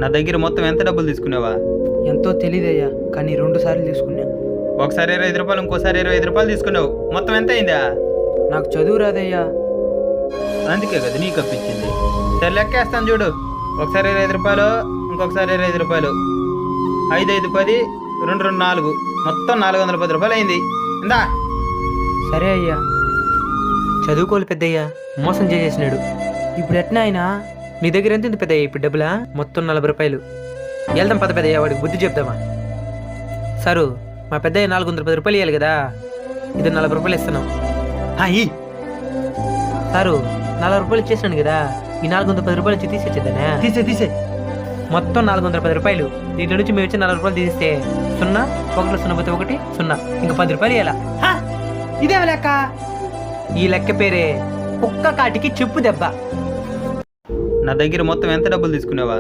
నా దగ్గర మొత్తం ఎంత డబ్బులు తీసుకున్నావా? ఎంతో తెలియదయ్యా, కానీ 2 సార్లు తీసుకున్నా. ఒకసారి 25 రూపాయలు, ఇంకోసారి 25 రూపాయలు తీసుకున్నావు. మొత్తం ఎంత అయిందా? నాకు చదువు రాదయ్యా. అందుకే కదా నీకు అప్పించింది. సరే లెక్కేస్తాను చూడు. ఒకసారి 25 రూపాయలు, ఇంకొకసారి 25 రూపాయలు, 5 5 10, 2 2 4, మొత్తం 410 రూపాయలు అయింది. ఇందా. సరే అయ్యా. చదువుకోవాలి పెద్దయ్యా, మోసం చేసేసినాడు. ఇప్పుడు ఎట్నా అయినా? నీ దగ్గర ఎంత ఉంది పెద్దయ్యా ఇప్పుడు డబ్బులా? మొత్తం 40 రూపాయలు. వెళ్దాం పద పెద్దయ్యా, వాడికి బుద్ధి చెప్దామా. సారు, మా పెద్దయ్య 410 రూపాయలు ఇవ్వాలి కదా, ఇది 40 రూపాయలు ఇస్తున్నాం. సారు, 40 రూపాయలు ఇచ్చేసినాను కదా, ఈ 410 రూపాయలు నుంచి తీసేచ్చేద్దానే. తీసే మొత్తం 410 రూపాయలు. దీంట్లో నుంచి మేము ఇచ్చి 40 రూపాయలు తీస్తే 0 1 0 పోతే 1 0, ఇంకా 10 రూపాయలు ఇవ్వాలా. ఇదేం లెక్క? ఈ లెక్క పేరే కుక్క కాటికి చెప్పు దెబ్బ. నా దగ్గర మొత్తం ఎంత డబ్బులు తీసుకున్నావా?